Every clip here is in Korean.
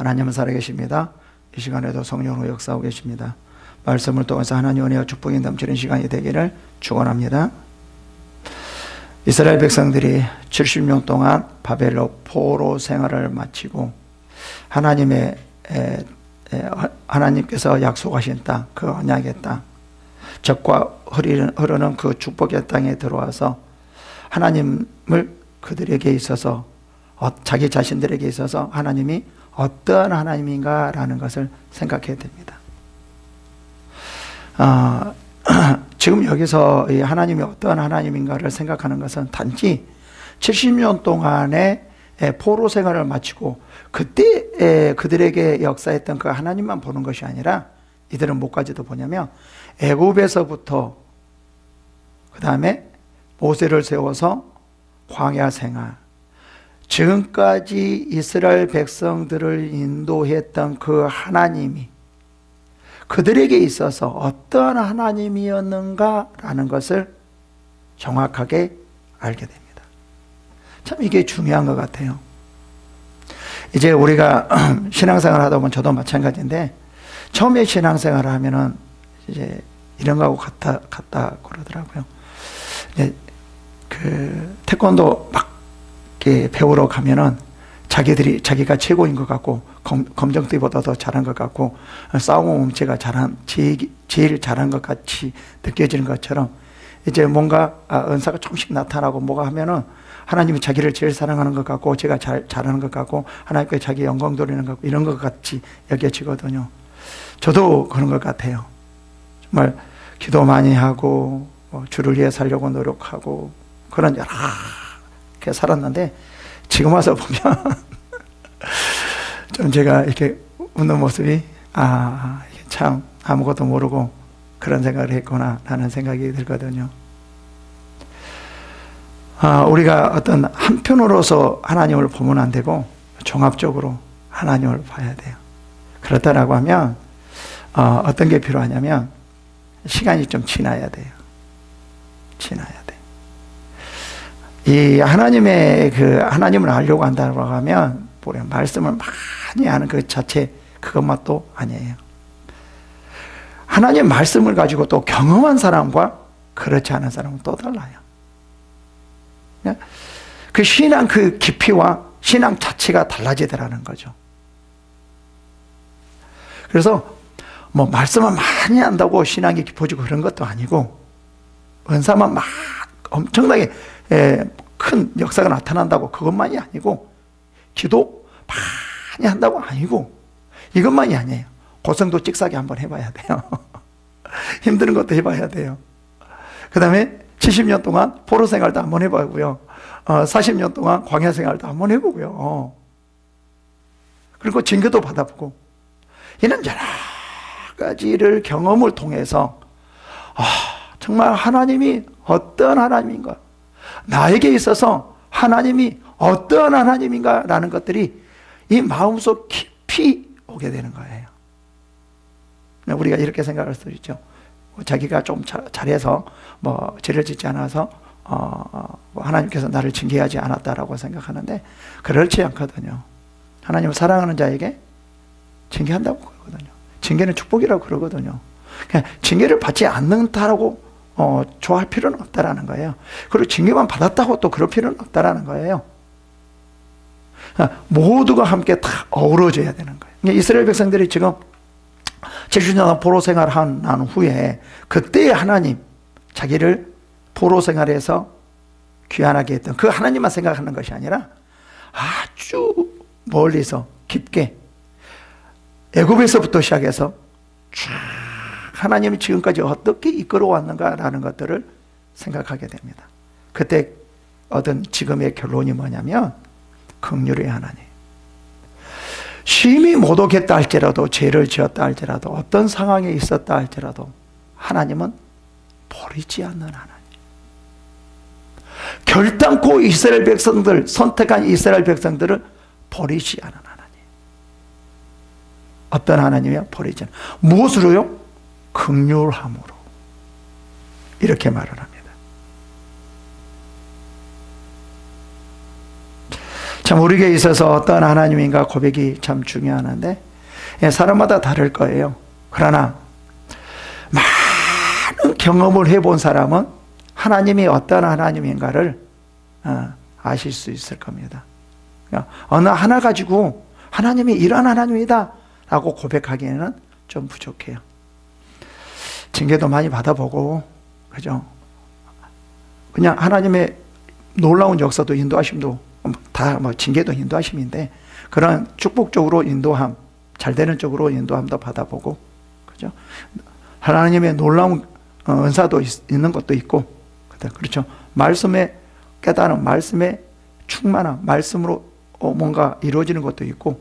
하나님은 살아계십니다. 이 시간에도 성령으로 역사하고 계십니다. 말씀을 통해서 하나님 은혜와 축복이 넘치는 시간이 되기를 축원합니다. 이스라엘 백성들이 70년 동안 바벨론 포로 생활을 마치고 하나님께서 약속하신 땅, 그 언약의 땅, 적과 흐르는 그 축복의 땅에 들어와서 하나님을 그들에게 있어서, 자기 자신들에게 있어서 하나님이 어떤 하나님인가라는 것을 생각해야 됩니다. 지금 여기서 이 하나님이 어떤 하나님인가를 생각하는 것은 단지 70년 동안의 포로 생활을 마치고 그때 그들에게 역사했던 그 하나님만 보는 것이 아니라, 이들은 뭐까지도 보냐면 애굽에서부터 그 다음에 모세를 세워서 광야 생활, 지금까지 이스라엘 백성들을 인도했던 그 하나님이 그들에게 있어서 어떤 하나님이었는가라는 것을 정확하게 알게 됩니다. 참 이게 중요한 것 같아요. 이제 우리가 신앙생활 하다 보면 저도 마찬가지인데, 처음에 신앙생활을 하면은 이제 이런 거하고 같다 그러더라고요. 이제 그 태권도 막 이렇게 배우러 가면은 자기가 최고인 것 같고, 검정띠보다 더 잘한 것 같고, 싸움 몸체가 제일 잘한 것 같이 느껴지는 것처럼, 이제 뭔가 은사가 조금씩 나타나고 뭐가 하면은 하나님이 자기를 제일 사랑하는 것 같고, 제가 잘하는 것 같고, 하나님께 자기 영광 돌리는 것 같고, 이런 것 같이 여겨지거든요. 저도 그런 것 같아요. 정말 기도 많이 하고 주를 위해 살려고 노력하고 그런 여러 개 살았는데, 지금 와서 보면 좀 제가 이렇게 웃는 모습이 이게 참 아무것도 모르고 그런 생각을 했구나 라는 생각이 들거든요. 우리가 어떤 한편으로서 하나님을 보면 안 되고 종합적으로 하나님을 봐야 돼요. 그렇다라고 하면 어떤 게 필요하냐면 시간이 좀 지나야 돼요. 지나야 돼. 이 하나님을 알려고 한다고 하면 말씀을 많이 아는 그 자체 그것만 또 아니에요. 하나님 말씀을 가지고 또 경험한 사람과 그렇지 않은 사람은 또 달라요. 그 신앙 그 깊이와 신앙 자체가 달라지더라는 거죠. 그래서 뭐 말씀을 많이 한다고 신앙이 깊어지고 그런 것도 아니고, 은사만 막 엄청나게 큰 역사가 나타난다고 그것만이 아니고, 기도 많이 한다고 아니고 이것만이 아니에요. 고성도 찍사기 한번 해봐야 돼요. 힘드는 것도 해봐야 돼요. 그 다음에 70년 동안 포로 생활도 한번 해보고요. 40년 동안 광야 생활도 한번 해보고요. 그리고 징계도 받아보고, 이런 여러 가지를 경험을 통해서 정말 하나님이 어떤 하나님인가, 나에게 있어서 하나님이 어떤 하나님인가 라는 것들이 이 마음속 깊이 오게 되는 거예요. 우리가 이렇게 생각할 수 있죠. 자기가 좀 잘해서 죄를 짓지 않아서 하나님께서 나를 징계하지 않았다라고 생각하는데, 그렇지 않거든요. 하나님을 사랑하는 자에게 징계한다고 그러거든요. 징계는 축복이라고 그러거든요. 그냥 징계를 받지 않는다라고 좋아할 필요는 없다라는 거예요. 그리고 징계만 받았다고 또 그럴 필요는 없다라는 거예요. 모두가 함께 다 어우러져야 되는 거예요. 이스라엘 백성들이 지금 70년 포로 생활을 한 후에 그때 하나님, 자기를 포로 생활에서 귀환하게 했던 그 하나님만 생각하는 것이 아니라 아주 멀리서 깊게 애굽에서부터 시작해서 쭉 하나님이 지금까지 어떻게 이끌어왔는가라는 것들을 생각하게 됩니다. 그때 얻은 지금의 결론이 뭐냐면, 긍휼의 하나님, 심히 모독했다 할지라도, 죄를 지었다 할지라도, 어떤 상황에 있었다 할지라도 하나님은 버리지 않는 하나님, 결단코 이스라엘 백성들, 선택한 이스라엘 백성들을 버리지 않은 하나님. 어떤 하나님이요? 버리지 않는. 무엇으로요? 긍휼함으로. 이렇게 말을 합니다. 참 우리에게 있어서 어떤 하나님인가 고백이 참 중요하는데, 사람마다 다를 거예요. 그러나 많은 경험을 해본 사람은 하나님이 어떤 하나님인가를 아실 수 있을 겁니다. 어느 하나 가지고 하나님이 이런 하나님이다 라고 고백하기에는 좀 부족해요. 징계도 많이 받아보고, 그죠? 그냥 하나님의 놀라운 역사도 인도하심도 다 징계도 인도하심인데, 그런 축복적으로 인도함, 잘 되는 쪽으로 인도함도 받아보고, 그죠? 하나님의 놀라운 은사도 있는 것도 있고, 그렇죠? 말씀의 깨달음, 말씀의 충만함, 말씀으로 뭔가 이루어지는 것도 있고,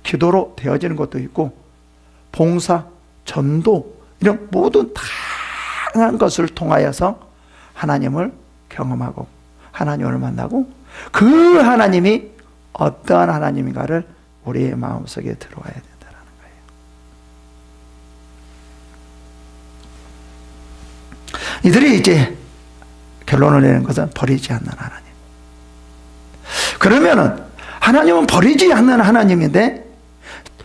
기도로 되어지는 것도 있고, 봉사, 전도, 이런 모든 다양한 것을 통하여서 하나님을 경험하고 하나님을 만나고, 그 하나님이 어떠한 하나님인가를 우리의 마음속에 들어와야 된다는 거예요. 이들이 이제 결론을 내는 것은 버리지 않는 하나님. 그러면은 하나님은 버리지 않는 하나님인데,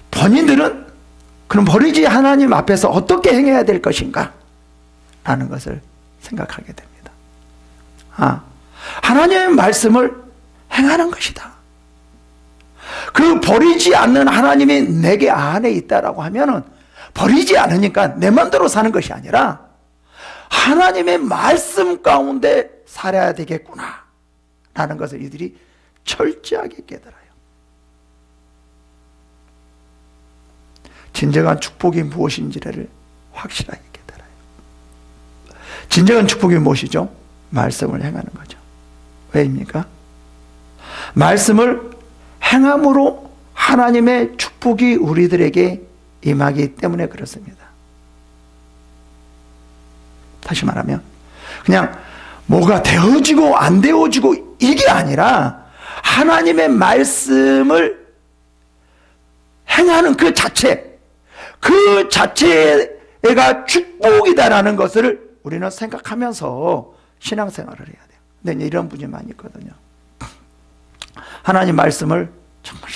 본인들은 그럼 버리지 하나님 앞에서 어떻게 행해야 될 것인가 라는 것을 생각하게 됩니다. 하나님의 말씀을 행하는 것이다. 그 버리지 않는 하나님이 내게 안에 있다라고 하면은, 버리지 않으니까 내 마음대로 사는 것이 아니라 하나님의 말씀 가운데 살아야 되겠구나 라는 것을 이들이 철저하게 깨달아요. 진정한 축복이 무엇인지를 확실하게 깨달아요. 진정한 축복이 무엇이죠? 말씀을 행하는 거죠. 왜입니까? 말씀을 행함으로 하나님의 축복이 우리들에게 임하기 때문에 그렇습니다. 다시 말하면 그냥 뭐가 되어지고 안 되어지고 이게 아니라, 하나님의 말씀을 행하는 그 자체가 축복이다라는 것을 우리는 생각하면서 신앙생활을 해야 돼요. 근데 이런 분이 많이 있거든요. 하나님 말씀을 정말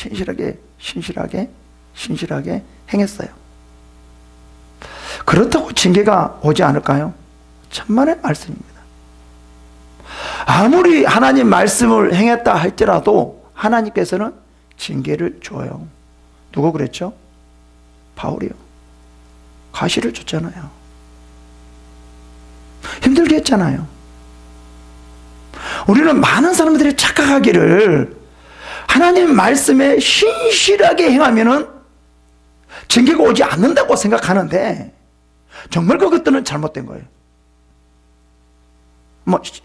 신실하게 행했어요. 그렇다고 징계가 오지 않을까요? 천만의 말씀입니다. 아무리 하나님 말씀을 행했다 할지라도 하나님께서는 징계를 줘요. 누가 그랬죠? 바울이요. 가시를 줬잖아요. 힘들게 했잖아요. 우리는 많은 사람들이 착각하기를, 하나님 말씀에 신실하게 행하면은 징계가 오지 않는다고 생각하는데, 정말 그것들은 잘못된 거예요.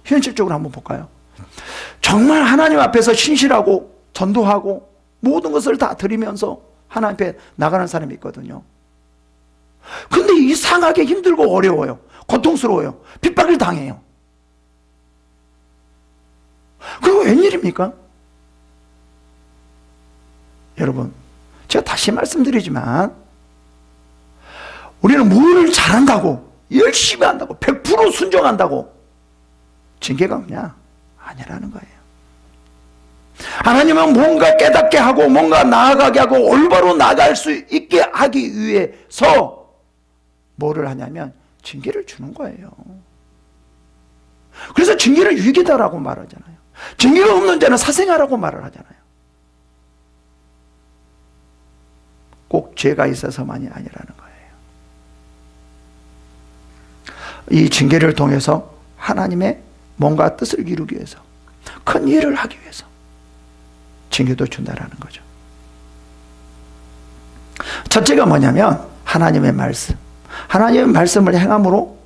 현실적으로 한번 볼까요? 정말 하나님 앞에서 신실하고 전도하고 모든 것을 다 드리면서 하나님 앞에 나가는 사람이 있거든요. 근데 이상하게 힘들고 어려워요. 고통스러워요. 핍박을 당해요. 그거 웬일입니까? 여러분, 제가 다시 말씀드리지만, 우리는 뭘 잘한다고, 열심히 한다고, 100% 순종한다고 징계가 없냐? 아니라는 거예요. 하나님은 뭔가 깨닫게 하고 뭔가 나아가게 하고 올바로 나아갈 수 있게 하기 위해서 뭐를 하냐면 징계를 주는 거예요. 그래서 징계를 유익이다라고 말하잖아요. 징계가 없는 자는 사생아라고 말을 하잖아요. 꼭 죄가 있어서만이 아니라는 거예요. 이 징계를 통해서 하나님의 뭔가 뜻을 이루기 위해서, 큰 일을 하기 위해서 징계도 준다라는 거죠. 첫째가 뭐냐면 하나님의 말씀. 하나님의 말씀을 행함으로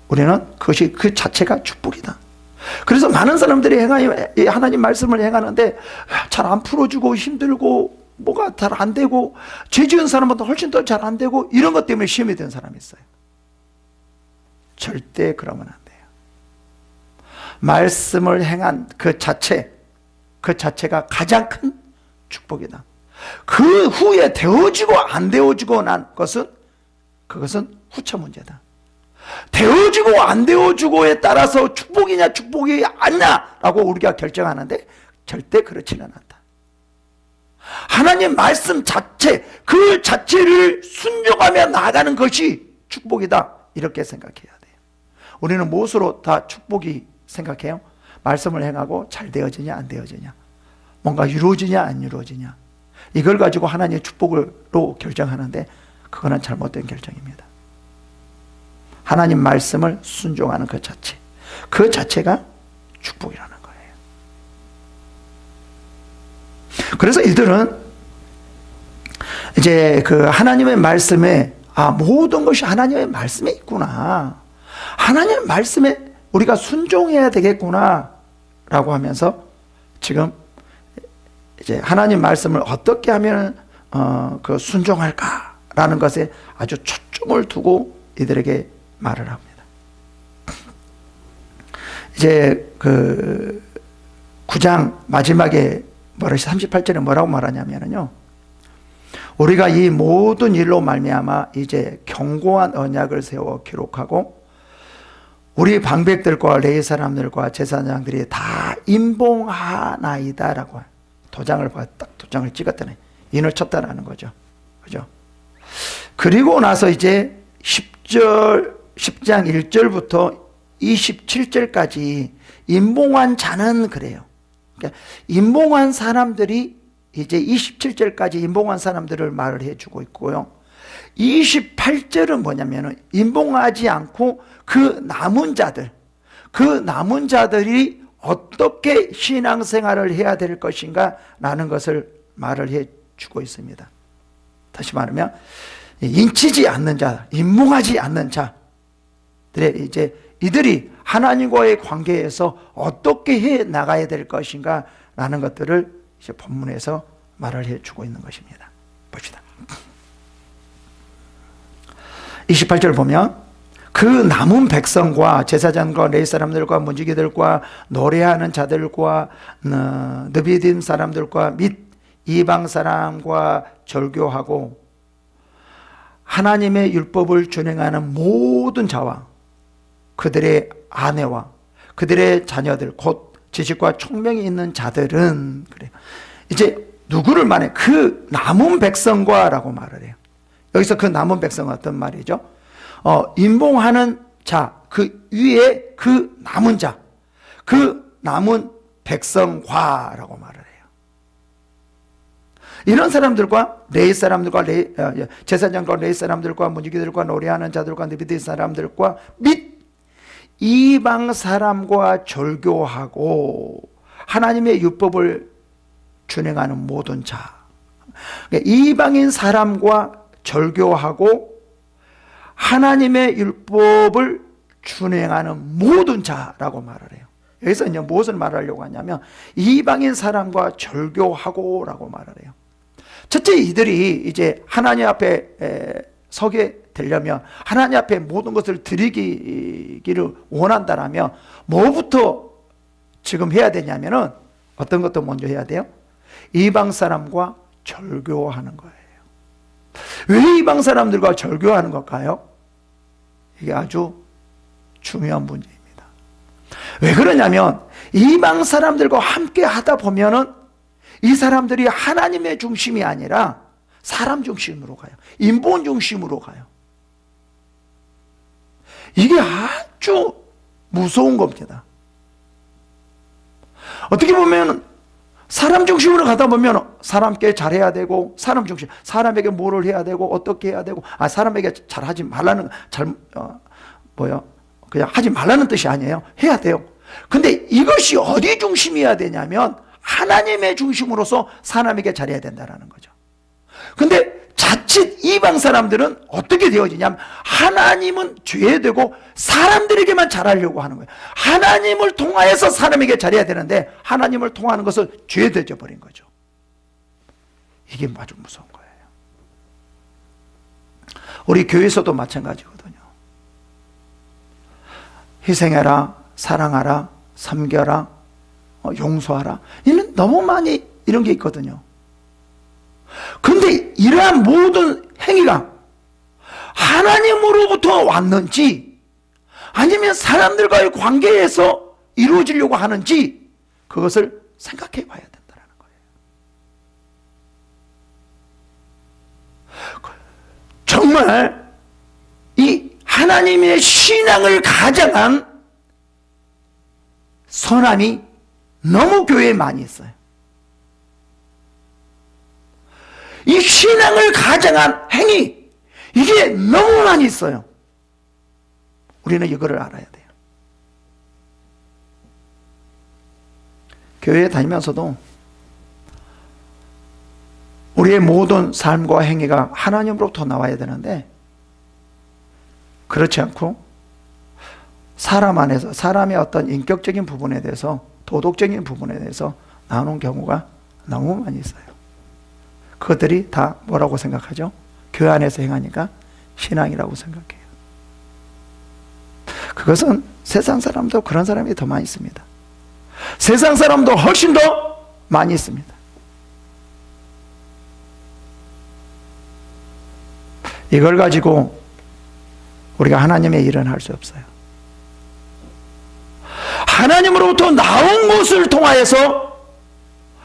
우리는 그것이 그 자체가 축복이다. 그래서 많은 사람들이 하나님 말씀을 행하는데 잘 안 풀어주고 힘들고 뭐가 잘 안 되고, 죄 지은 사람보다 훨씬 더 잘 안 되고, 이런 것 때문에 시험이 된 사람이 있어요. 절대 그러면 안 돼요. 말씀을 행한 그 자체가 가장 큰 축복이다. 그 후에 되어지고 안 되어지고 난 것은, 그것은 후처 문제다. 되어지고 안 되어지고에 따라서 축복이냐 축복이 아니냐라고 우리가 결정하는데 절대 그렇지는 않다. 하나님 말씀 자체, 그 자체를 순종하며 나아가는 것이 축복이다. 이렇게 생각해야 돼요. 우리는 무엇으로 다 축복이 생각해요? 말씀을 행하고 잘 되어지냐 안 되어지냐, 뭔가 이루어지냐 안 이루어지냐, 이걸 가지고 하나님의 축복으로 결정하는데 그거는 잘못된 결정입니다. 하나님 말씀을 순종하는 그 자체, 그 자체가 축복이라는 거예요. 그래서 이들은 이제 그 하나님의 말씀에, 모든 것이 하나님의 말씀에 있구나, 하나님의 말씀에 우리가 순종해야 되겠구나 라고 하면서 지금 이제 하나님 말씀을 어떻게 하면 그 순종할까라는 것에 아주 초점을 두고 이들에게 말을 합니다. 이제 그 9장 마지막에 38절에 뭐라고 말하냐면요, 우리가 이 모든 일로 말미암아 이제 견고한 언약을 세워 기록하고 우리 방백들과 레위 사람들과 제사장들이 다 임봉하나이다라고 도장을 딱 도장을 찍었다네, 인을 쳤다라는 거죠. 그죠? 그리고 나서 이제 10장 1절부터 27절까지 임봉한 자는 그래요. 그러니까 임봉한 사람들이 이제 27절까지 임봉한 사람들을 말을 해주고 있고요. 28절은 뭐냐면은 임봉하지 않고 그 남은 자들, 그 남은 자들이 어떻게 신앙생활을 해야 될 것인가 라는 것을 말을 해주고 있습니다. 다시 말하면 인치지 않는 자, 임봉하지 않는 자들의 이제 이들이 하나님과의 관계에서 어떻게 해 나가야 될 것인가 라는 것들을 이제 본문에서 말을 해주고 있는 것입니다. 봅시다. 28절 보면 그 남은 백성과 제사장과 레위 사람들과 문지기들과 노래하는 자들과 느비딤 사람들과 및 이방 사람과 절교하고 하나님의 율법을 준행하는 모든 자와 그들의 아내와 그들의 자녀들 곧 지식과 총명이 있는 자들은, 그래, 이제 누구를 말해? 그 남은 백성과 라고 말을 해요. 여기서 그 남은 백성은 어떤 말이죠? 임봉하는 자, 그 위에 그 남은 자, 그 남은 백성과라고 말을 해요. 이런 사람들과 레위 사람들과 제사장과 레위 사람들과 문지기들과 노래하는 자들과 느비딤 사람들과 및 이방 사람과 절교하고 하나님의 율법을 준행하는 모든 자, 그러니까 이방인 사람과 절교하고 하나님의 율법을 준행하는 모든 자라고 말을 해요. 여기서 이제 무엇을 말하려고 하냐면 이방인 사람과 절교하고 라고 말을 해요. 첫째, 이들이 이제 하나님 앞에 서게 되려면, 하나님 앞에 모든 것을 드리기를 원한다라면 뭐부터 지금 해야 되냐면은 어떤 것도 먼저 해야 돼요? 이방 사람과 절교하는 거예요. 왜 이방 사람들과 절교하는 걸까요? 이게 아주 중요한 문제입니다. 왜 그러냐면 이방 사람들과 함께 하다 보면은 이 사람들이 하나님의 중심이 아니라 사람 중심으로 가요. 인본 중심으로 가요. 이게 아주 무서운 겁니다. 어떻게 보면 사람 중심으로 가다 보면 사람께 잘해야 되고, 사람 중심, 사람에게 뭐를 해야 되고 어떻게 해야 되고, 사람에게 잘하지 말라는, 그냥 하지 말라는 뜻이 아니에요. 해야 돼요. 근데 이것이 어디 중심이어야 되냐면 하나님의 중심으로서 사람에게 잘해야 된다는 거죠. 근데 자칫 이방 사람들은 어떻게 되어지냐면 하나님은 죄되고 사람들에게만 잘하려고 하는 거예요. 하나님을 통하여서 사람에게 잘해야 되는데 하나님을 통하는 것을 죄되져 버린 거죠. 이게 아주 무서운 거예요. 우리 교회에서도 마찬가지거든요. 희생해라, 사랑하라, 섬겨라, 용서하라, 이는 너무 많이 이런 게 있거든요. 근데 이러한 모든 행위가 하나님으로부터 왔는지 아니면 사람들과의 관계에서 이루어지려고 하는지 그것을 생각해 봐야 된다는 거예요. 정말 이 하나님의 신앙을 가장한 선함이 너무 교회에 많이 있어요. 이 신앙을 가장한 행위, 이게 너무 많이 있어요. 우리는 이거를 알아야 돼요. 교회에 다니면서도 우리의 모든 삶과 행위가 하나님으로부터 나와야 되는데, 그렇지 않고 사람 안에서 사람의 어떤 인격적인 부분에 대해서, 도덕적인 부분에 대해서 나오는 경우가 너무 많이 있어요. 그것들이 다 뭐라고 생각하죠? 교회 안에서 행하니까 신앙이라고 생각해요. 그것은 세상 사람도 그런 사람이 더 많이 있습니다. 세상 사람도 훨씬 더 많이 있습니다. 이걸 가지고 우리가 하나님의 일은 할 수 없어요. 하나님으로부터 나온 것을 통하여서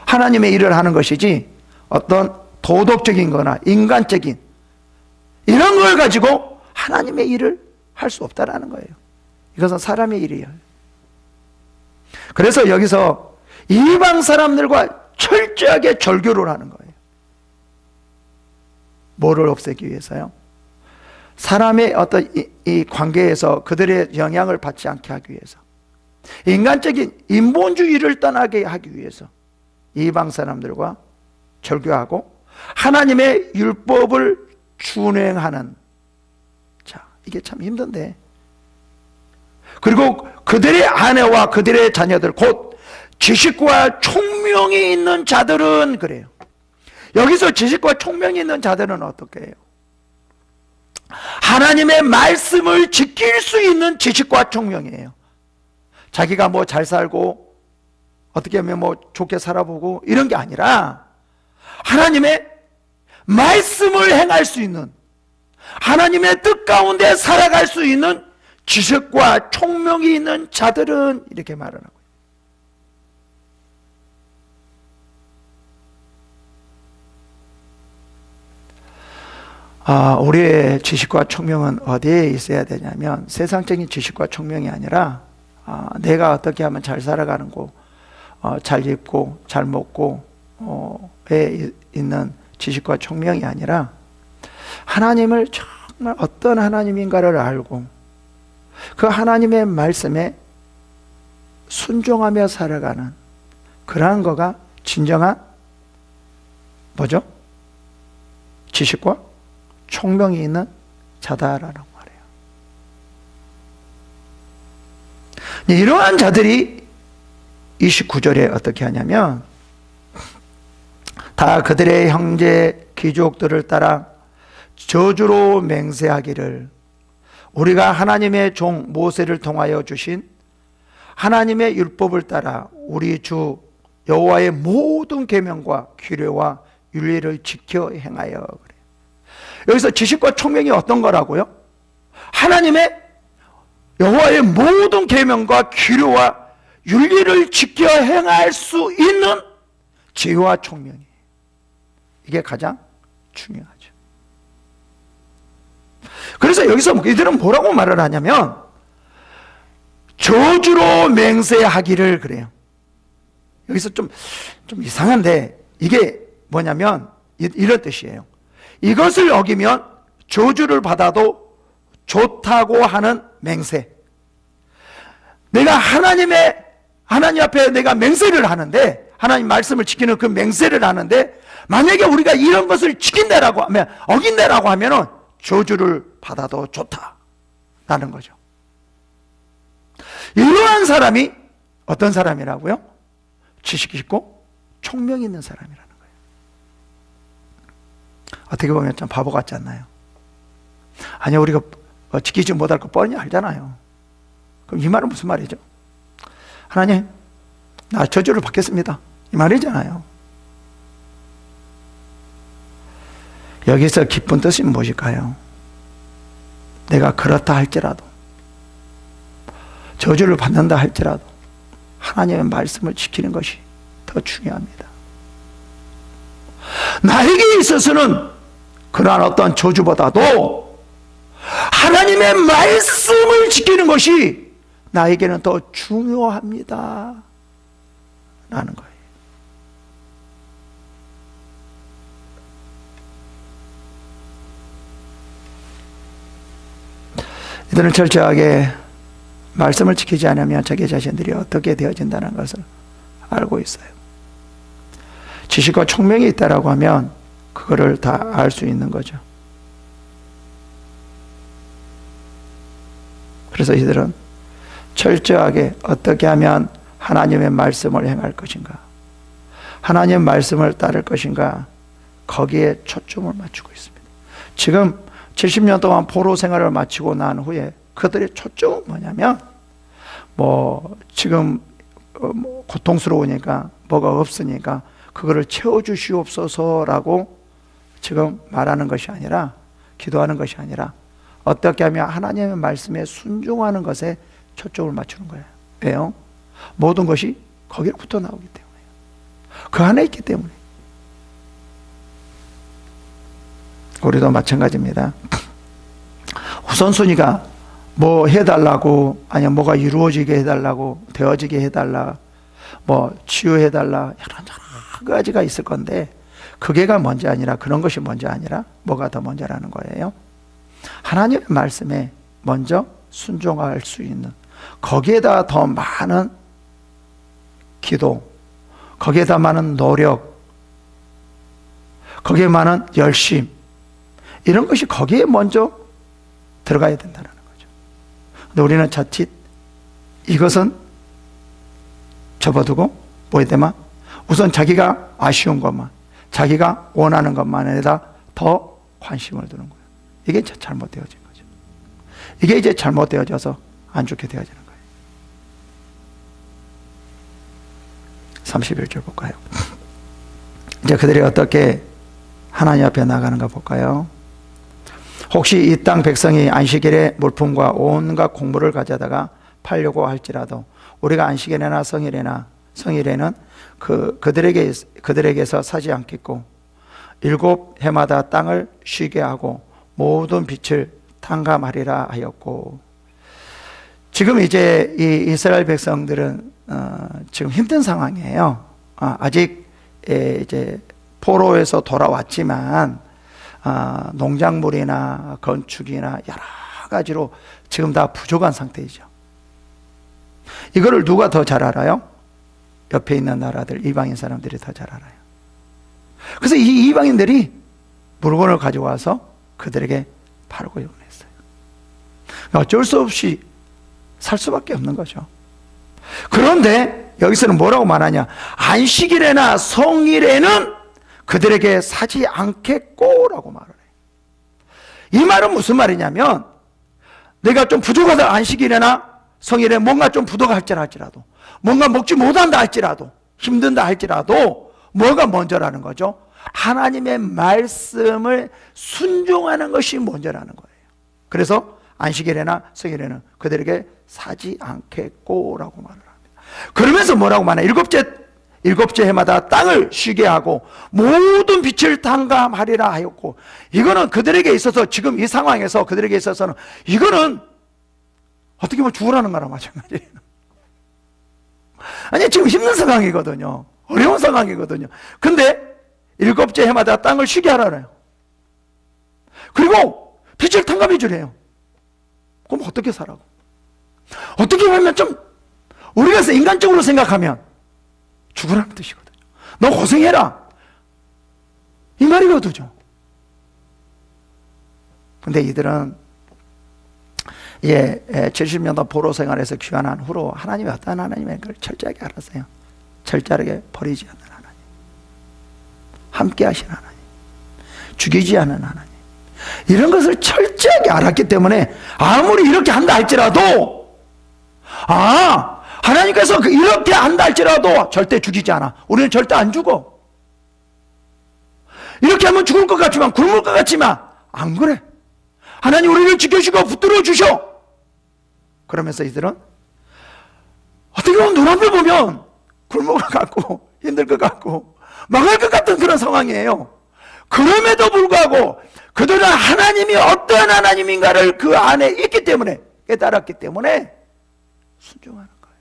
하나님의 일을 하는 것이지, 어떤 도덕적인 거나 인간적인 이런 걸 가지고 하나님의 일을 할 수 없다라는 거예요. 이것은 사람의 일이에요. 그래서 여기서 이방 사람들과 철저하게 절교를 하는 거예요. 뭐를 없애기 위해서요? 사람의 어떤 이 관계에서 그들의 영향을 받지 않게 하기 위해서, 인간적인 인본주의를 떠나게 하기 위해서 이방 사람들과 절교하고 하나님의 율법을 준행하는, 자, 이게 참 힘든데, 그리고 그들의 아내와 그들의 자녀들, 곧 지식과 총명이 있는 자들은 그래요. 여기서 지식과 총명이 있는 자들은 어떻게 해요? 하나님의 말씀을 지킬 수 있는 지식과 총명이에요. 자기가 뭐 잘 살고 어떻게 하면 뭐 좋게 살아보고 이런 게 아니라, 하나님의 말씀을 행할 수 있는, 하나님의 뜻 가운데 살아갈 수 있는 지식과 총명이 있는 자들은, 이렇게 말을 하고요. 우리의 지식과 총명은 어디에 있어야 되냐면, 세상적인 지식과 총명이 아니라 내가 어떻게 하면 잘 살아가는 거, 잘 입고 잘 먹고 에 있는 지식과 총명이 아니라, 하나님을 정말 어떤 하나님인가를 알고 그 하나님의 말씀에 순종하며 살아가는 그러한 거가 진정한 뭐죠? 지식과 총명이 있는 자다라는 말이에요. 이러한 자들이 29절에 어떻게 하냐면, 다 그들의 형제 귀족들을 따라 저주로 맹세하기를, 우리가 하나님의 종 모세를 통하여 주신 하나님의 율법을 따라 우리 주 여호와의 모든 계명과 규례와 윤리를 지켜 행하여. 그래. 여기서 지식과 총명이 어떤 거라고요? 하나님의 여호와의 모든 계명과 규례와 윤리를 지켜 행할 수 있는 지혜와 총명이, 이게 가장 중요하죠. 그래서 여기서 이들은 뭐라고 말을 하냐면, 저주로 맹세하기를 그래요. 여기서 좀 이상한데, 이게 뭐냐면 이런 뜻이에요. 이것을 어기면 저주를 받아도 좋다고 하는 맹세. 내가 하나님 앞에 내가 맹세를 하는데, 하나님 말씀을 지키는 그 맹세를 하는데, 만약에 우리가 이런 것을 지킨다라고 하면, 어긴다라고 하면은 저주를 받아도 좋다라는 거죠. 이러한 사람이 어떤 사람이라고요? 지식이 있고 총명이 있는 사람이라는 거예요. 어떻게 보면 좀 바보 같지 않나요? 아니, 우리가 지키지 못할 거 뻔히 알잖아요. 그럼 이 말은 무슨 말이죠? 하나님, 나 저주를 받겠습니다, 이 말이잖아요. 여기서 깊은 뜻이 무엇일까요? 내가 그렇다 할지라도, 저주를 받는다 할지라도 하나님의 말씀을 지키는 것이 더 중요합니다. 나에게 있어서는 그러한 어떤 저주보다도 하나님의 말씀을 지키는 것이 나에게는 더 중요합니다 라는 거예요. 이들은 철저하게 말씀을 지키지 않으면 자기 자신들이 어떻게 되어진다는 것을 알고 있어요. 지식과 총명이 있다라고 하면 그거를 다 알 수 있는 거죠. 그래서 이들은 철저하게 어떻게 하면 하나님의 말씀을 행할 것인가, 하나님의 말씀을 따를 것인가, 거기에 초점을 맞추고 있습니다. 지금 70년 동안 포로 생활을 마치고 난 후에 그들의 초점은 뭐냐면, 지금 고통스러우니까 뭐가 없으니까 그거를 채워주시옵소서라고 지금 말하는 것이 아니라, 기도하는 것이 아니라 어떻게 하면 하나님의 말씀에 순종하는 것에 초점을 맞추는 거예요. 왜요? 모든 것이 거기로부터 나오기 때문에요. 그 안에 있기 때문에. 우리도 마찬가지입니다. 우선순위가 뭐 해달라고, 아니면 뭐가 이루어지게 해달라고, 되어지게 해달라, 치유해달라, 여러 가지가 있을 건데, 그게가 먼저 아니라, 그런 것이 먼저 아니라 뭐가 더 먼저라는 거예요? 하나님의 말씀에 먼저 순종할 수 있는, 거기에다 더 많은 기도, 거기에다 많은 노력, 거기에 많은 열심, 이런 것이 거기에 먼저 들어가야 된다는 거죠. 근데 우리는 자칫 이것은 접어두고 뭐에 대만 우선 자기가 아쉬운 것만, 자기가 원하는 것만에다 더 관심을 두는 거예요. 이게 잘못되어진 거죠. 이게 이제 잘못되어져서 안 좋게 되어지는 거예요. 31절 볼까요? 이제 그들이 어떻게 하나님 앞에 나가는가 볼까요? 혹시 이 땅 백성이 안식일에 물품과 온갖 공물을 가져다가 팔려고 할지라도 우리가 안식일에나 성일에는 그들에게서 사지 않겠고 7해마다 땅을 쉬게 하고 모든 빛을 탕감하리라 하였고, 지금 이제 이 이스라엘 백성들은 지금 힘든 상황이에요. 아직 이제 포로에서 돌아왔지만 농작물이나 건축이나 여러 가지로 지금 다 부족한 상태이죠. 이거를 누가 더 잘 알아요? 옆에 있는 나라들, 이방인 사람들이 더 잘 알아요. 그래서 이 이방인들이 물건을 가져와서 그들에게 팔고 했어요. 어쩔 수 없이 살 수밖에 없는 거죠. 그런데 여기서는 뭐라고 말하냐? 안식일에나 성일에는 그들에게 사지 않겠고라고 말을 해요. 이 말은 무슨 말이냐면, 내가 좀 부족하다, 안식일에나 성일에 뭔가 좀 부족할지라도, 뭔가 먹지 못한다 할지라도, 힘든다 할지라도 뭐가 먼저라는 거죠? 하나님의 말씀을 순종하는 것이 먼저라는 거예요. 그래서 안식일에나 성일에는 그들에게 사지 않겠고라고 말을 합니다. 그러면서 뭐라고 말하냐? 일곱째 해마다 땅을 쉬게 하고 모든 빛을 탕감하리라 하였고, 이거는 그들에게 있어서, 지금 이 상황에서 그들에게 있어서는 이거는 어떻게 보면 죽으라는 거랑 마찬가지예요. 아니, 지금 힘든 상황이거든요. 어려운 상황이거든요. 근데 7째 해마다 땅을 쉬게 하라래요. 그리고 빛을 탕감해 주래요. 그럼 어떻게 살라고? 어떻게 보면 좀 우리가 인간적으로 생각하면 죽으라는 뜻이거든요. 너 고생해라, 이 말이거든요. 근데 이들은 70년도 포로 생활에서 귀환한 후로 하나님이 어떤 하나님의 걸 철저하게 알았어요. 철저하게 버리지 않는 하나님, 함께 하시는 하나님, 죽이지 않는 하나님, 이런 것을 철저하게 알았기 때문에 아무리 이렇게 한다 할지라도, 하나님께서 이렇게 한다 할지라도 절대 죽이지 않아. 우리는 절대 안 죽어. 이렇게 하면 죽을 것 같지만, 굶을 것 같지만 안 그래. 하나님 우리를 지켜주시고 붙들어 주셔. 그러면서 이들은 어떻게 보면 눈앞에 보면 굶을 것 같고 힘들 것 같고 망할 것 같은 그런 상황이에요. 그럼에도 불구하고 그들은 하나님이 어떤 하나님인가를 그 안에 있기 때문에, 깨달았기 때문에 순종하는 거예요.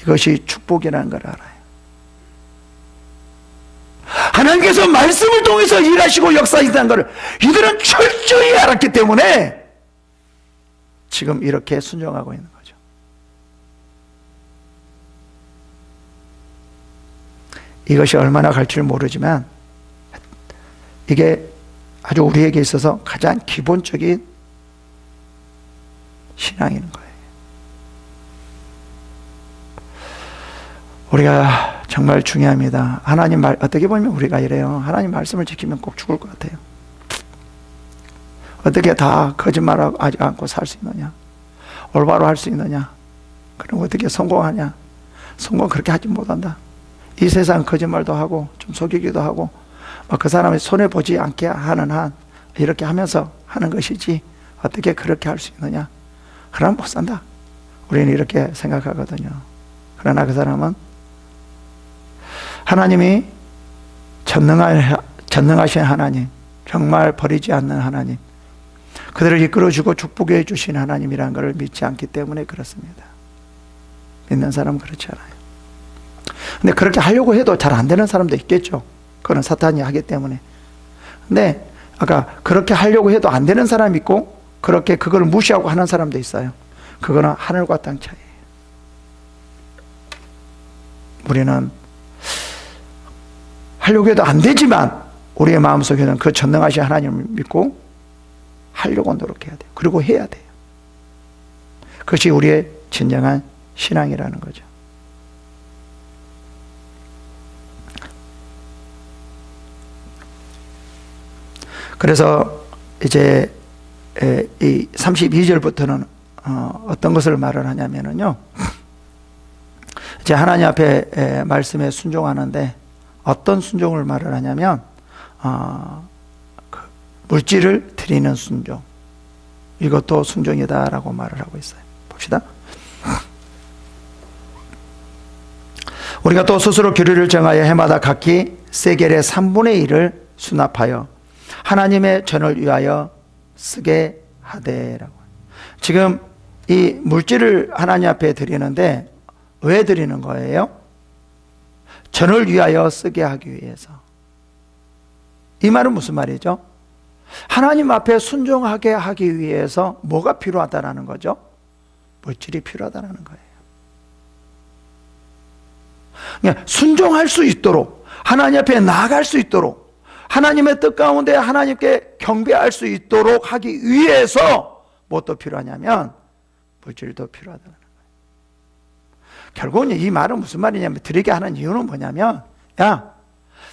이것이 축복이라는 걸 알아요. 하나님께서 말씀을 통해서 일하시고 역사하신다는 것을 이들은 철저히 알았기 때문에 지금 이렇게 순종하고 있는 거죠. 이것이 얼마나 갈 줄 모르지만 이게 아주 우리에게 있어서 가장 기본적인 신앙인 거예요. 우리가 정말 중요합니다. 하나님 말, 어떻게 보면 우리가 이래요. 하나님 말씀을 지키면 꼭 죽을 것 같아요. 어떻게 다 거짓말하지 않고 살 수 있느냐? 올바로 할 수 있느냐? 그럼 어떻게 성공하냐? 성공 그렇게 하지 못한다. 이 세상 거짓말도 하고 좀 속이기도 하고 그 사람이 손해보지 않게 하는 한 이렇게 하면서 하는 것이지 어떻게 그렇게 할 수 있느냐? 그럼 못 산다. 우리는 이렇게 생각하거든요. 그러나 그 사람은 하나님이 전능하신 하나님, 정말 버리지 않는 하나님, 그들을 이끌어주고 축복해 주신 하나님이라는 것을 믿지 않기 때문에 그렇습니다. 믿는 사람은 그렇지 않아요. 근데 그렇게 하려고 해도 잘 안 되는 사람도 있겠죠. 그거는 사탄이 하기 때문에. 근데 아까 그렇게 하려고 해도 안 되는 사람이 있고 그렇게 그걸 무시하고 하는 사람도 있어요. 그거는 하늘과 땅 차이예요. 우리는 하려고 해도 안 되지만 우리의 마음속에는 그 전능하신 하나님을 믿고 하려고 노력해야 돼요. 그리고 해야 돼요. 그것이 우리의 진정한 신앙이라는 거죠. 그래서 이제 이 32절부터는 어떤 것을 말을 하냐면요. 이제 하나님 앞에 말씀에 순종하는데 어떤 순종을 말을 하냐면 그 물질을 드리는 순종, 이것도 순종이다라고 말을 하고 있어요. 봅시다. 우리가 또 스스로 규례를 정하여 해마다 각기 세겔의 3분의 1을 수납하여 하나님의 전을 위하여 쓰게 하되라고. 지금 이 물질을 하나님 앞에 드리는데 왜 드리는 거예요? 전을 위하여 쓰게 하기 위해서. 이 말은 무슨 말이죠? 하나님 앞에 순종하게 하기 위해서 뭐가 필요하다라는 거죠? 물질이 필요하다는 거예요. 그러니까 순종할 수 있도록, 하나님 앞에 나아갈 수 있도록, 하나님의 뜻 가운데 하나님께 경배할 수 있도록 하기 위해서 무엇도 필요하냐면 물질도 필요하다는 거예요. 결국은 이 말은 무슨 말이냐면, 드리게 하는 이유는 뭐냐면, 야,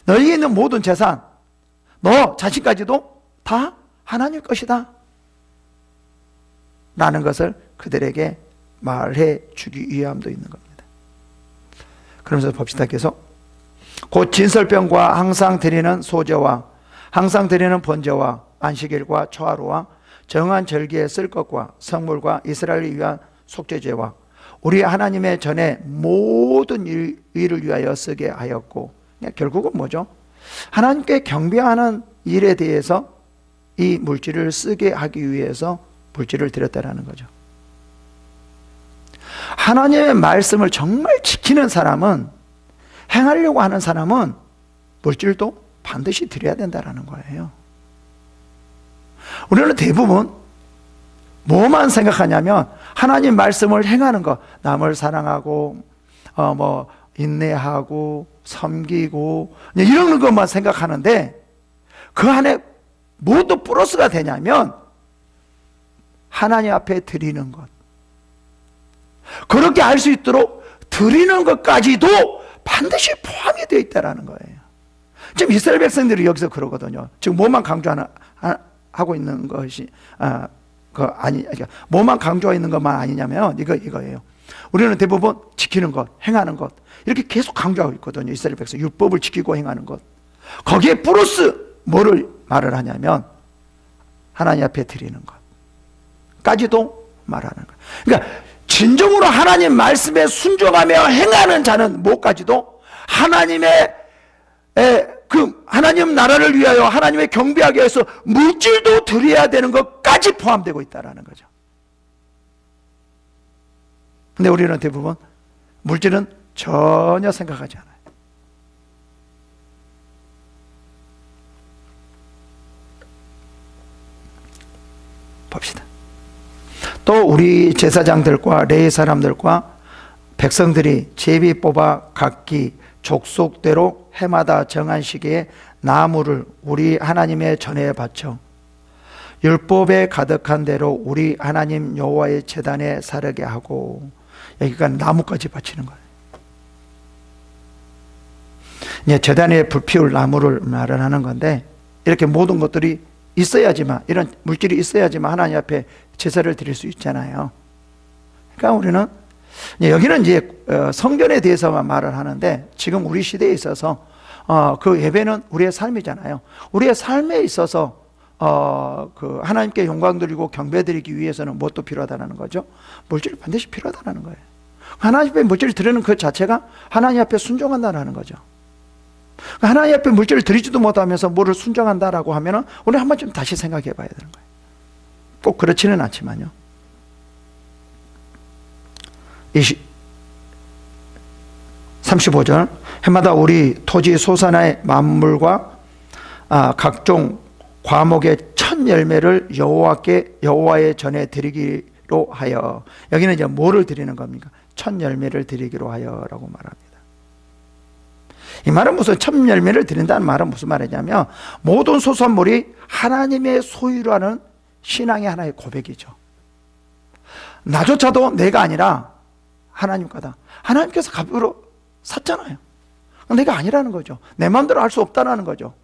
너희에 있는 모든 재산, 너 자신까지도 다 하나님 것이다 라는 것을 그들에게 말해 주기 위함도 있는 겁니다. 그러면서 봅시다. 계속. 곧 진설병과 항상 드리는 소제와 항상 드리는 번제와 안식일과 초하루와 정한 절기에 쓸 것과 성물과 이스라엘을 위한 속죄제와 우리 하나님의 전에 모든 일을 위하여 쓰게 하였고, 결국은 뭐죠? 하나님께 경배하는 일에 대해서 이 물질을 쓰게 하기 위해서 물질을 드렸다라는 거죠. 하나님의 말씀을 정말 지키는 사람은, 행하려고 하는 사람은 물질도 반드시 드려야 된다는 거예요. 우리는 대부분 뭐만 생각하냐면 하나님 말씀을 행하는 것, 남을 사랑하고 인내하고 섬기고 이런 것만 생각하는데, 그 안에 무엇도 플러스가 되냐면 하나님 앞에 드리는 것, 그렇게 할 수 있도록 드리는 것까지도 반드시 포함이 되어 있다는 거예요. 지금 이스라엘 백성들이 여기서 그러거든요. 지금 뭐만 강조하고 있는 것이 뭐만 강조하고 있는 것만 아니냐면 이거예요. 우리는 대부분 지키는 것, 행하는 것 이렇게 계속 강조하고 있거든요. 이스라엘 백성 율법을 지키고 행하는 것, 거기에 플러스 뭐를 말을 하냐면 하나님 앞에 드리는 것까지도 말하는 거예요. 그러니까 진정으로 하나님 말씀에 순종하며 행하는 자는 뭐까지도 하나님의 하나님 나라를 위하여 하나님의 경배하기 위해서 물질도 드려야 되는 것까지 포함되고 있다는 거죠. 근데 우리는 대부분 물질은 전혀 생각하지 않아요. 봅시다. 또 우리 제사장들과 레위 사람들과 백성들이 제비 뽑아 각기 족속대로 해마다 정한 시기에 나무를 우리 하나님의 전에 바쳐 율법에 가득한 대로 우리 하나님 여호와의 제단에 사르게 하고, 여기가 나무까지 바치는 거예요. 이제 제단에 불 피울 나무를 말을 하는 건데, 이렇게 모든 것들이 있어야지만, 이런 물질이 있어야지만 하나님 앞에 제사를 드릴 수 있잖아요. 그러니까 우리는 여기는 이제 성전에 대해서만 말을 하는데, 지금 우리 시대에 있어서 그 예배는 우리의 삶이잖아요. 우리의 삶에 있어서 그 하나님께 영광 드리고 경배 드리기 위해서는 무엇도 필요하다는 거죠? 물질이 반드시 필요하다는 거예요. 하나님 앞에 물질을 드리는 그 자체가 하나님 앞에 순종한다는 거죠. 하나님 앞에 물질을 드리지도 못하면서 뭐를 순종한다라고 하면은 우리 한 번쯤 다시 생각해 봐야 되는 거예요. 꼭 그렇지는 않지만요. 35절, 해마다 우리 토지 소산의 만물과 각종 과목의 첫 열매를 여호와의 전에 드리기로 하여, 여기는 이제 뭐를 드리는 겁니까? 첫 열매를 드리기로 하여라고 말합니다. 이 말은 무슨 첫 열매를 드린다는 말은 무슨 말이냐면, 모든 소산물이 하나님의 소유라는 신앙의 하나의 고백이죠. 나조차도 내가 아니라 하나님 거다. 하나님께서 값으로 샀잖아요. 내가 아니라는 거죠. 내 마음대로 할 수 없다는 거죠.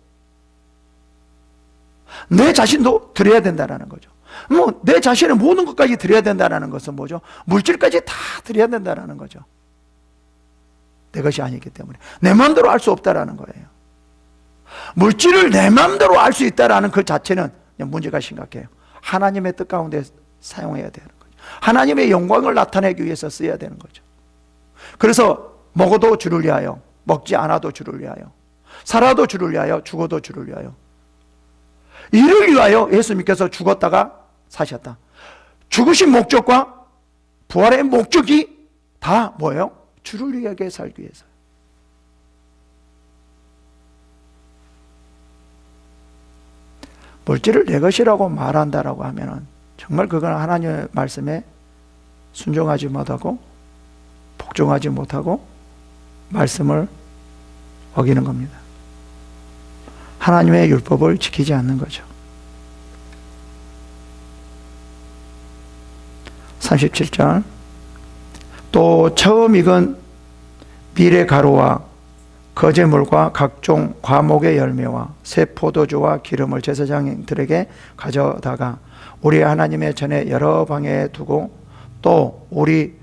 내 자신도 드려야 된다는 거죠. 뭐 내 자신의 모든 것까지 드려야 된다는 것은 뭐죠? 물질까지 다 드려야 된다는 거죠. 내 것이 아니기 때문에 내 마음대로 할 수 없다는 거예요. 물질을 내 마음대로 할 수 있다는 그 자체는 문제가 심각해요. 하나님의 뜻 가운데 사용해야 되는 거죠. 하나님의 영광을 나타내기 위해서 써야 되는 거죠. 그래서 먹어도 주를 위하여, 먹지 않아도 주를 위하여, 살아도 주를 위하여, 죽어도 주를 위하여, 이를 위하여 예수님께서 죽었다가 사셨다. 죽으신 목적과 부활의 목적이 다 뭐예요? 주를 위하게 살기 위해서. 물질을 내 것이라고 말한다라고 하면은 정말 그건 하나님의 말씀에 순종하지 못하고 복종하지 못하고 말씀을 어기는 겁니다. 하나님의 율법을 지키지 않는 거죠. 37절, 또 처음 익은 밀의 가루와 거제물과 각종 과목의 열매와 새 포도주와 기름을 제사장들에게 가져다가 우리 하나님의 전에 여러 방에 두고, 또 우리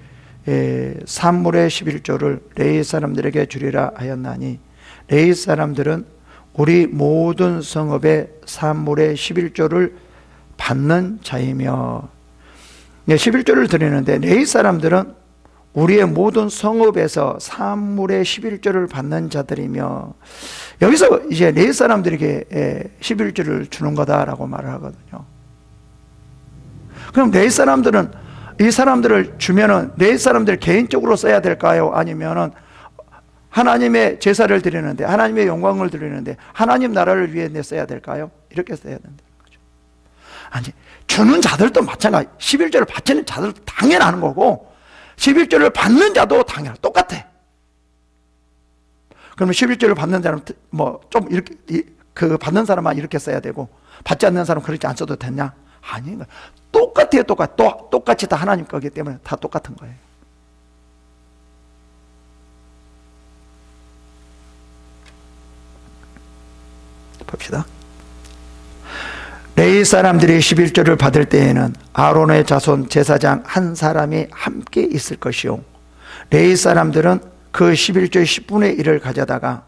산물의 11조를 레위 사람들에게 주리라 하였나니, 레위 사람들은 우리 모든 성읍의 산물의 11조를 받는 자이며, 11조를 드리는데 레위 사람들은 우리의 모든 성읍에서 산물의 11조를 받는 자들이며, 여기서 이제 레위 사람들에게 11조를 주는 거다라고 말을 하거든요. 그럼 레위 사람들은 이 사람들을 주면은 레위 사람들 개인적으로 써야 될까요? 아니면은 하나님의 제사를 드리는데, 하나님의 영광을 드리는데, 하나님 나라를 위해 써야 될까요? 이렇게 써야 된다는 거죠. 아니, 주는 자들도 마찬가지. 11조를 바치는 자들도 당연한 거고, 11조를 받는 자도 당연한, 똑같아. 그러면 11조를 받는 자는 뭐 좀 이렇게, 그 받는 사람만 이렇게 써야 되고, 받지 않는 사람은 그렇게 안 써도 됐냐? 아닌 거예요. 똑같아요, 똑같이 다 하나님 거기 때문에 다 똑같은 거예요. 봅시다. 레위 사람들이 11조를 받을 때에는 아론의 자손 제사장 한 사람이 함께 있을 것이요, 레위 사람들은 그 11조의 10분의 1을 가져다가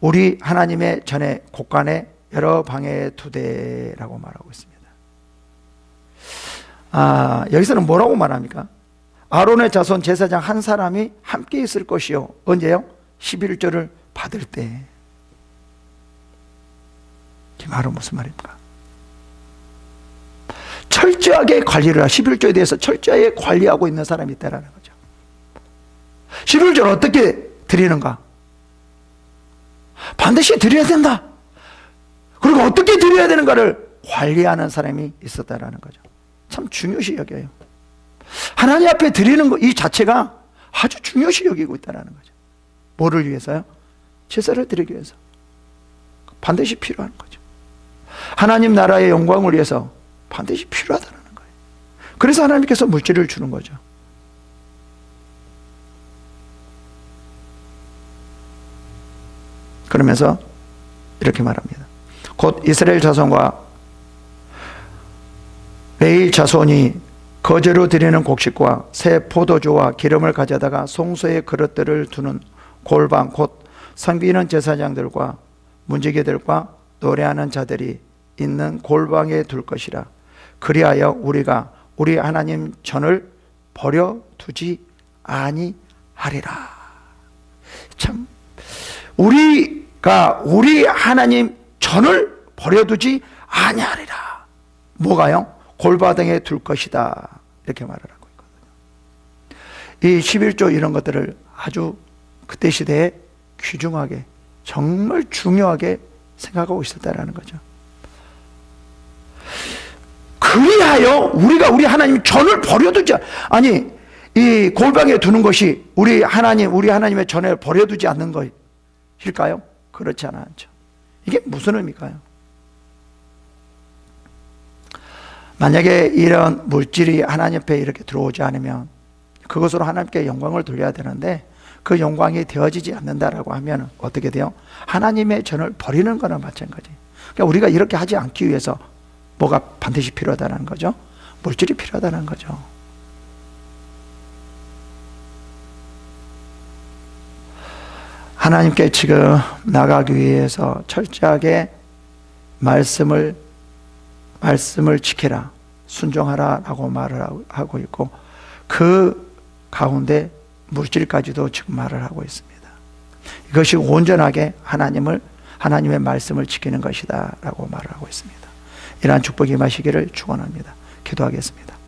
우리 하나님의 전에 곳간에 여러 방에 두되라고 말하고 있습니다. 여기서는 뭐라고 말합니까? 아론의 자손 제사장 한 사람이 함께 있을 것이요. 언제요? 11조를 받을 때. 이 말은 무슨 말입니까? 철저하게 관리를 11조에 대해서 철저하게 관리하고 있는 사람이 있다라는 거죠. 11조를 어떻게 드리는가? 반드시 드려야 된다. 그리고 어떻게 드려야 되는가를 관리하는 사람이 있었다라는 거죠. 참 중요시 여겨요. 하나님 앞에 드리는 것 이 자체가 아주 중요시 여기고 있다는 거죠. 뭐를 위해서요? 제사를 드리기 위해서. 반드시 필요한 거죠. 하나님 나라의 영광을 위해서 반드시 필요하다는 거예요. 그래서 하나님께서 물질을 주는 거죠. 그러면서 이렇게 말합니다. 곧 이스라엘 자손과 레위 자손이 거제로 드리는 곡식과 새 포도주와 기름을 가져다가 송수의 그릇들을 두는 골방 곧 섬기는 제사장들과 문지기들과 노래하는 자들이 있는 골방에 둘 것이라. 그리하여 우리가 우리 하나님 전을 버려두지 아니하리라. 참, 우리가 우리 하나님 전을 버려두지 아니하리라. 뭐가요? 골방에 둘 것이다. 이렇게 말을 하고 있거든요. 이 11조 이런 것들을 아주 그때 시대에 귀중하게 정말 중요하게 생각하고 있었다라는 거죠. 그리하여 우리가 우리 하나님 전을 버려두지 아니 이 골방에 두는 것이 우리 하나님의 전을 버려두지 않는 것일까요? 그렇지 않죠. 이게 무슨 의미일까요? 만약에 이런 물질이 하나님 앞에 이렇게 들어오지 않으면 그것으로 하나님께 영광을 돌려야 되는데 그 영광이 되어지지 않는다라고 하면 어떻게 돼요? 하나님의 전을 버리는 거나 마찬가지. 그러니까 우리가 이렇게 하지 않기 위해서 뭐가 반드시 필요하다는 거죠? 물질이 필요하다는 거죠. 하나님께 지금 나가기 위해서 철저하게 말씀을 지키라, 순종하라라고 말을 하고 있고 그 가운데 물질까지도 지금 말을 하고 있습니다. 이것이 온전하게 하나님의 말씀을 지키는 것이다 라고 말을 하고 있습니다. 이러한 축복이 임하시기를 축원합니다. 기도하겠습니다.